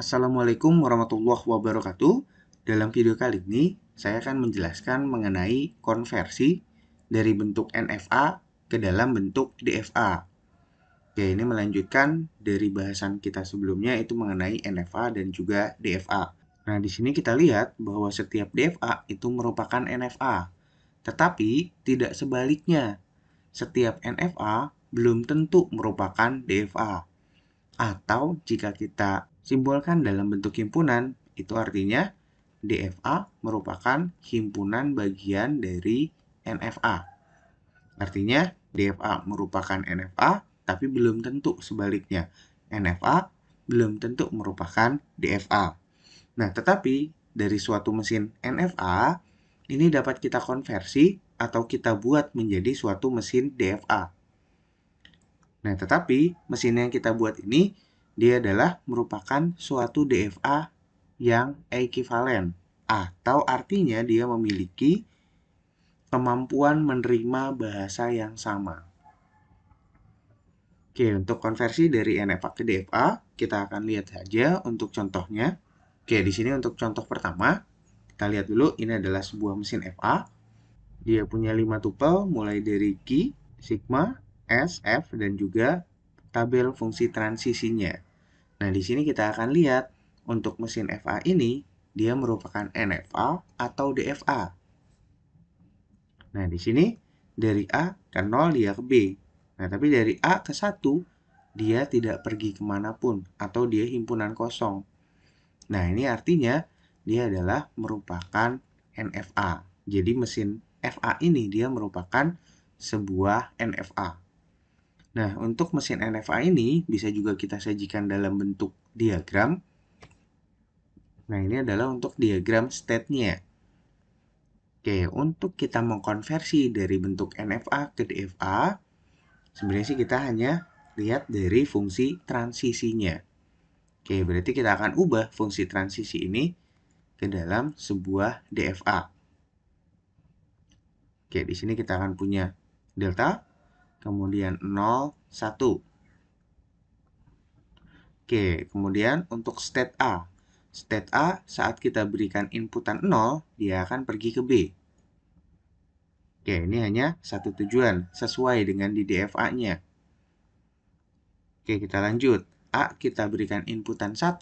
Assalamualaikum warahmatullahi wabarakatuh. Dalam video kali ini, saya akan menjelaskan mengenai konversi dari bentuk NFA ke dalam bentuk DFA. Oke, ini melanjutkan dari bahasan kita sebelumnya itu mengenai NFA dan juga DFA. Nah, di sini kita lihat bahwa setiap DFA itu merupakan NFA, tetapi tidak sebaliknya. Setiap NFA belum tentu merupakan DFA. Atau jika kita simbolkan dalam bentuk himpunan, itu artinya DFA merupakan himpunan bagian dari NFA. Artinya DFA merupakan NFA, tapi belum tentu sebaliknya. NFA belum tentu merupakan DFA. Nah, tetapi dari suatu mesin NFA, ini dapat kita konversi atau kita buat menjadi suatu mesin DFA. Nah, tetapi mesin yang kita buat ini, dia adalah merupakan suatu DFA yang ekivalen. Atau artinya dia memiliki kemampuan menerima bahasa yang sama. Oke, untuk konversi dari NFA ke DFA, kita akan lihat saja untuk contohnya. Oke, di sini untuk contoh pertama, kita lihat dulu ini adalah sebuah mesin FA. Dia punya 5 tupel mulai dari key, sigma, S, F, dan juga tabel fungsi transisinya. Nah, di sini kita akan lihat untuk mesin FA ini, dia merupakan NFA atau DFA. Nah, di sini dari A ke 0 dia ke B. Nah, tapi dari A ke 1, dia tidak pergi kemanapun atau dia himpunan kosong. Nah, ini artinya dia adalah merupakan NFA. Jadi mesin FA ini dia merupakan sebuah NFA. Nah, untuk mesin NFA ini bisa juga kita sajikan dalam bentuk diagram. Nah, ini adalah untuk diagram state-nya. Oke, untuk kita mengkonversi dari bentuk NFA ke DFA, sebenarnya sih kita hanya lihat dari fungsi transisinya. Oke, berarti kita akan ubah fungsi transisi ini ke dalam sebuah DFA. Oke, di sini kita akan punya delta, kemudian 0, 1. Oke, kemudian untuk state A. State A saat kita berikan inputan 0, dia akan pergi ke B. Oke, ini hanya satu tujuan, sesuai dengan di DFA-nya. Oke, kita lanjut. A kita berikan inputan 1,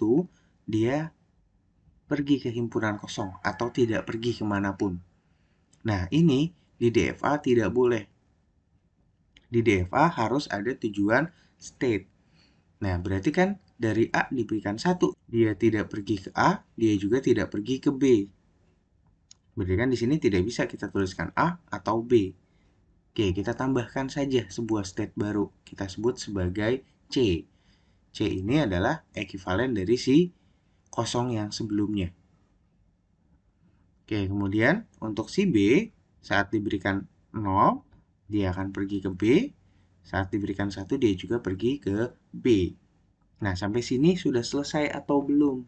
dia pergi ke himpunan kosong atau tidak pergi kemanapun. Nah, ini di DFA tidak boleh. Di DFA harus ada tujuan state. Nah, berarti kan dari A diberikan 1, dia tidak pergi ke A, dia juga tidak pergi ke B. Berarti kan di sini tidak bisa kita tuliskan A atau B. Oke, kita tambahkan saja sebuah state baru. Kita sebut sebagai C. C ini adalah ekivalen dari si kosong yang sebelumnya. Oke, kemudian untuk si B, saat diberikan 0, dia akan pergi ke B. Saat diberikan 1, dia juga pergi ke B. Nah, sampai sini sudah selesai atau belum?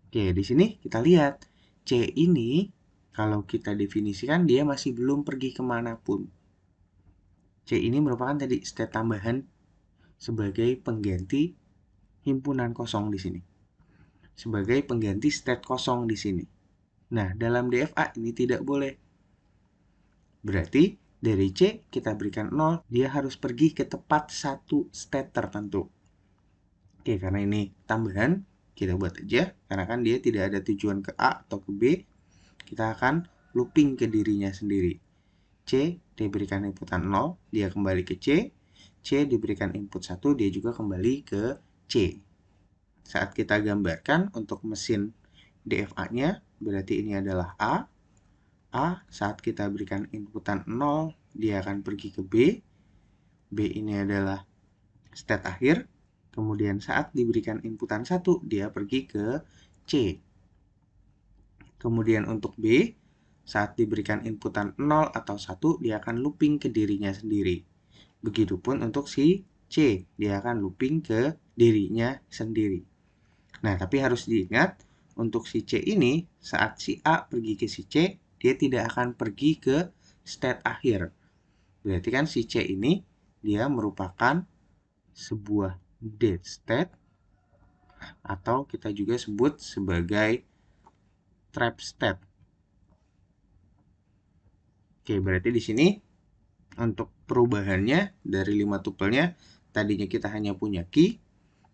Oke, di sini kita lihat. C ini, kalau kita definisikan, dia masih belum pergi kemanapun. C ini merupakan tadi state tambahan sebagai pengganti himpunan kosong di sini. Sebagai pengganti state kosong di sini. Nah, dalam DFA ini tidak boleh. Berarti dari C kita berikan 0, dia harus pergi ke tepat satu state tertentu. Oke, karena ini tambahan, kita buat aja. Karena kan dia tidak ada tujuan ke A atau ke B, kita akan looping ke dirinya sendiri. C diberikan inputan 0, dia kembali ke C. C diberikan input 1, dia juga kembali ke C. Saat kita gambarkan untuk mesin DFA-nya, berarti ini adalah A. A saat kita berikan inputan 0, dia akan pergi ke B. B ini adalah state akhir. Kemudian saat diberikan inputan 1, dia pergi ke C. Kemudian untuk B, saat diberikan inputan 0 atau 1, dia akan looping ke dirinya sendiri. Begitupun untuk si C, dia akan looping ke dirinya sendiri. Nah, tapi harus diingat, untuk si C ini, saat si A pergi ke si C, dia tidak akan pergi ke state akhir. Berarti kan si C ini, dia merupakan sebuah date state, atau kita juga sebut sebagai trap state. Oke, berarti di sini untuk perubahannya dari 5 tupelnya, tadinya kita hanya punya key,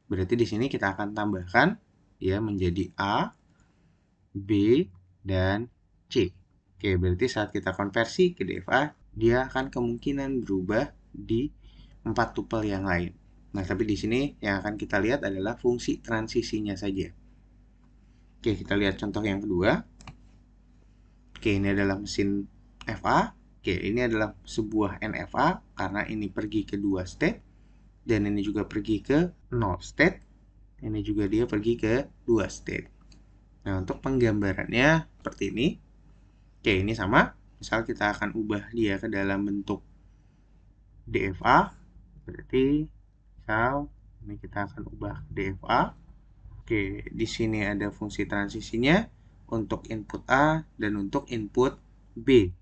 berarti di sini kita akan tambahkan ya menjadi A, B, dan C. Oke, berarti saat kita konversi ke DFA, dia akan kemungkinan berubah di 4 tupel yang lain. Nah, tapi di sini yang akan kita lihat adalah fungsi transisinya saja. Oke, kita lihat contoh yang kedua. Oke, ini adalah mesin FA. Oke, ini adalah sebuah NFA karena ini pergi ke 2 state dan ini juga pergi ke 0 state. Ini juga dia pergi ke 2 state. Nah, untuk penggambarannya seperti ini. Oke, ini sama. Misal kita akan ubah dia ke dalam bentuk DFA. Berarti misal ini kita akan ubah DFA. Oke, di sini ada fungsi transisinya untuk input A dan untuk input B.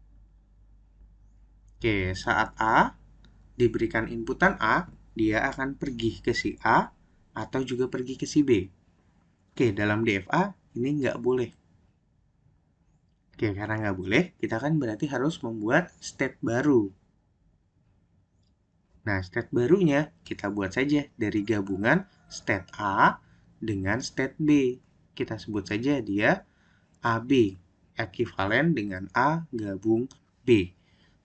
Oke, saat A diberikan inputan A, dia akan pergi ke si A atau juga pergi ke si B. Oke, dalam DFA ini nggak boleh. Oke, karena nggak boleh, kita kan berarti harus membuat state baru. Nah, state barunya kita buat saja dari gabungan state A dengan state B. Kita sebut saja dia AB, ekivalen dengan A gabung B.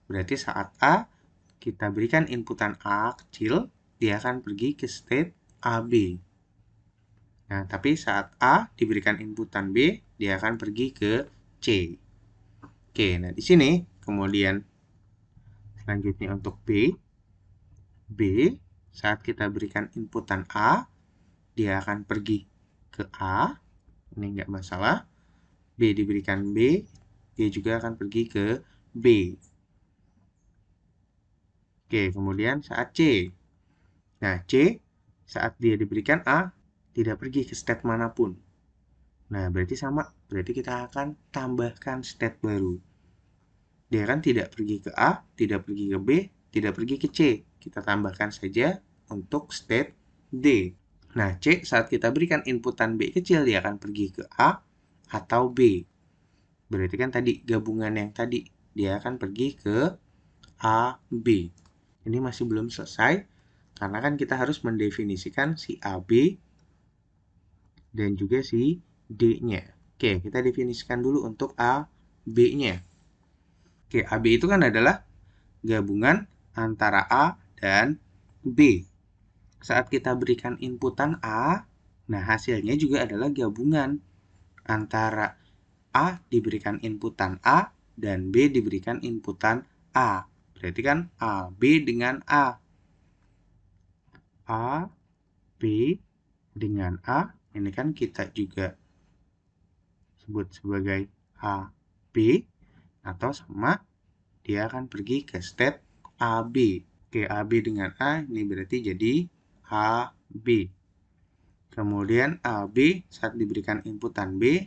Berarti saat A kita berikan inputan A kecil, dia akan pergi ke state AB. Nah, tapi saat A diberikan inputan B, dia akan pergi ke C. Oke, nah di sini kemudian selanjutnya untuk B, saat kita berikan inputan A, dia akan pergi ke A, ini nggak masalah. B diberikan B, dia juga akan pergi ke B. Oke, kemudian saat C. Nah, C, saat dia diberikan A, tidak pergi ke state manapun. Nah, berarti sama. Berarti kita akan tambahkan state baru. Dia kan tidak pergi ke A, tidak pergi ke B, tidak pergi ke C. Kita tambahkan saja untuk state D. Nah, C saat kita berikan inputan B kecil, dia akan pergi ke A atau B. Berarti kan tadi gabungan yang tadi, dia akan pergi ke A, B. Ini masih belum selesai, karena kan kita harus mendefinisikan si AB dan juga si D-nya. Oke, kita definisikan dulu untuk A, B-nya. Oke, AB itu kan adalah gabungan antara A dan B. Saat kita berikan inputan A, nah hasilnya juga adalah gabungan antara A diberikan inputan A dan B diberikan inputan A. Berarti kan A, B dengan A. A, B dengan A, ini kan kita juga sebut sebagai A, B, atau sama, dia akan pergi ke state AB. Oke, AB dengan A, ini berarti jadi AB. Kemudian AB saat diberikan inputan B,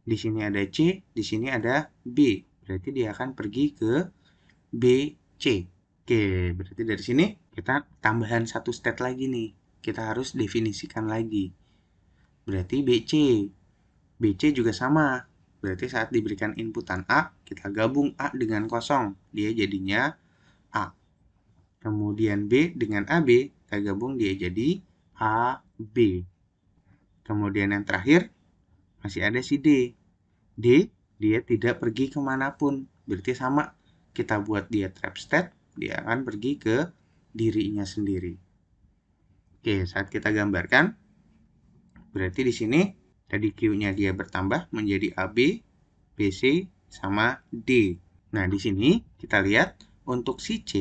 di sini ada C, di sini ada B. Berarti dia akan pergi ke BC. Oke, berarti dari sini kita tambahan satu state lagi nih. Kita harus definisikan lagi. Berarti BC. BC juga sama. Berarti saat diberikan inputan A, kita gabung A dengan kosong. Dia jadinya A. Kemudian B dengan AB, kita gabung dia jadi AB. Kemudian yang terakhir, masih ada si D. D, dia tidak pergi kemanapun. Berarti sama, kita buat dia trap state, dia akan pergi ke dirinya sendiri. Oke, saat kita gambarkan, berarti di sini tadi Q-nya dia bertambah menjadi AB, BC, sama D. Nah, di sini kita lihat untuk si C,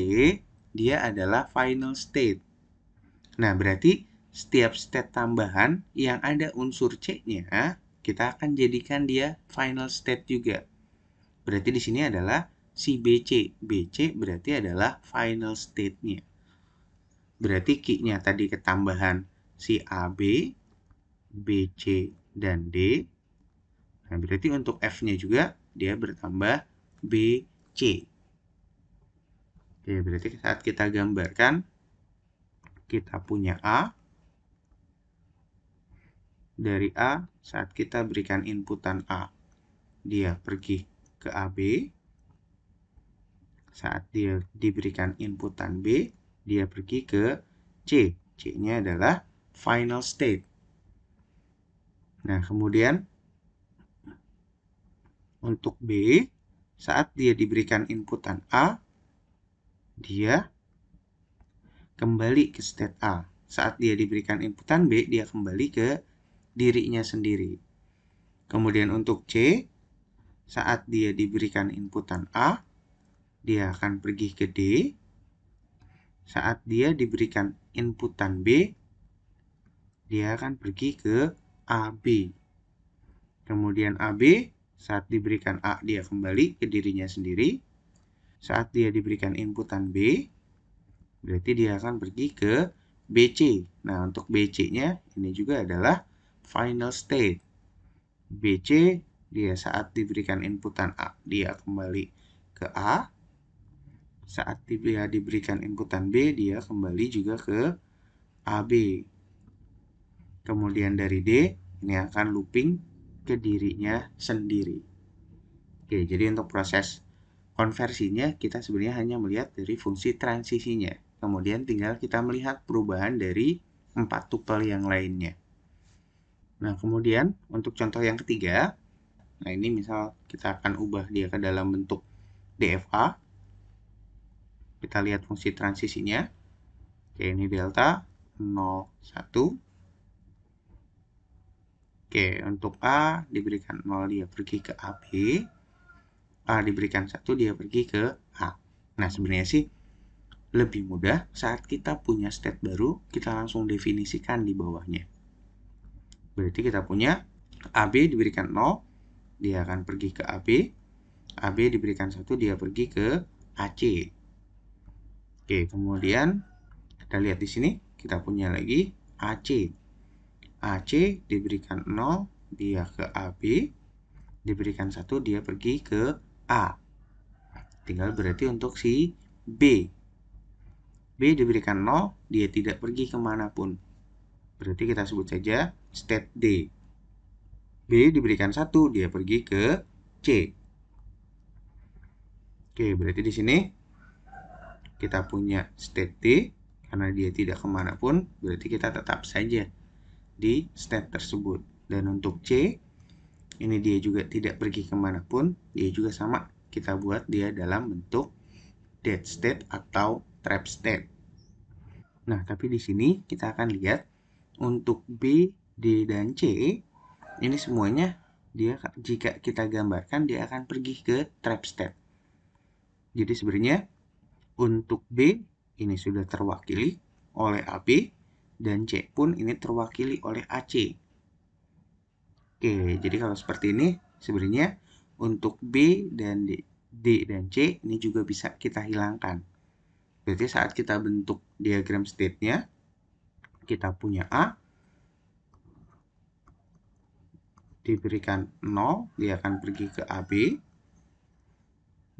dia adalah final state. Nah, berarti setiap state tambahan yang ada unsur C-nya, kita akan jadikan dia final state juga. Berarti di sini adalah si BC. BC berarti adalah final state-nya. Berarti key-nya tadi ketambahan si AB, BC, dan D. Nah, berarti untuk F-nya juga dia bertambah BC. Oke, berarti saat kita gambarkan, kita punya A. Dari A, saat kita berikan inputan A, dia pergi ke AB. Saat dia diberikan inputan B, dia pergi ke C. C-nya adalah final state. Nah, kemudian untuk B, saat dia diberikan inputan A, dia kembali ke state A. Saat dia diberikan inputan B, dia kembali ke dirinya sendiri. Kemudian untuk C, saat dia diberikan inputan A, dia akan pergi ke D. Saat dia diberikan inputan B, dia akan pergi ke AB. Kemudian AB, saat diberikan A, dia kembali ke dirinya sendiri. Saat dia diberikan inputan B, berarti dia akan pergi ke BC. Nah, untuk BC-nya ini juga adalah final state. BC, dia saat diberikan inputan A, dia kembali ke A. Saat dia diberikan inputan B, dia kembali juga ke AB. Kemudian dari D, ini akan looping ke dirinya sendiri. Oke, jadi untuk proses konversinya, kita sebenarnya hanya melihat dari fungsi transisinya. Kemudian tinggal kita melihat perubahan dari 4 tuple yang lainnya. Nah, kemudian untuk contoh yang ketiga, nah ini misal kita akan ubah dia ke dalam bentuk DFA. Kita lihat fungsi transisinya. Oke, ini delta 0, 1. Oke, untuk A diberikan 0, dia pergi ke AB. A diberikan 1, dia pergi ke A. Nah, sebenarnya sih lebih mudah saat kita punya state baru, kita langsung definisikan di bawahnya. Berarti kita punya AB diberikan 0, dia akan pergi ke AB. AB diberikan 1, dia pergi ke AC. Oke, kemudian kita lihat di sini, kita punya lagi AC. AC diberikan 0, dia ke AB. Diberikan 1, dia pergi ke A. Tinggal berarti untuk si B. B diberikan 0, dia tidak pergi kemanapun. Berarti kita sebut saja state D. B diberikan 1, dia pergi ke C. Oke, berarti di sini kita punya state D. Karena dia tidak kemanapun, berarti kita tetap saja di state tersebut. Dan untuk C, ini dia juga tidak pergi kemanapun. Dia juga sama, kita buat dia dalam bentuk dead state atau trap state. Nah, tapi di sini kita akan lihat untuk B, D, dan C, ini semuanya dia jika kita gambarkan dia akan pergi ke trap state. Jadi sebenarnya untuk B ini sudah terwakili oleh AB dan C pun ini terwakili oleh AC. Oke, jadi kalau seperti ini sebenarnya untuk B dan D dan C ini juga bisa kita hilangkan. Berarti saat kita bentuk diagram state-nya, kita punya A, diberikan 0, dia akan pergi ke AB.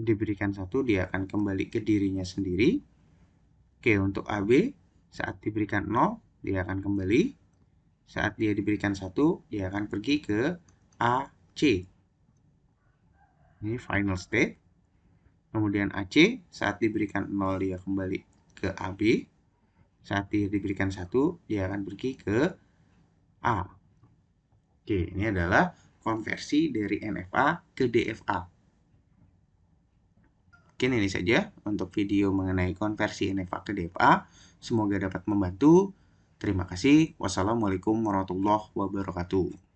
Diberikan 1, dia akan kembali ke dirinya sendiri. Oke, untuk AB, saat diberikan 0, dia akan kembali. Saat dia diberikan 1, dia akan pergi ke AC. Ini final state. Kemudian AC, saat diberikan 0, dia kembali ke AB. Saat dia diberikan 1, dia akan pergi ke A. Oke, ini adalah konversi dari NFA ke DFA. Mungkin ini saja untuk video mengenai konversi NFA ke DFA. Semoga dapat membantu. Terima kasih. Wassalamualaikum warahmatullahi wabarakatuh.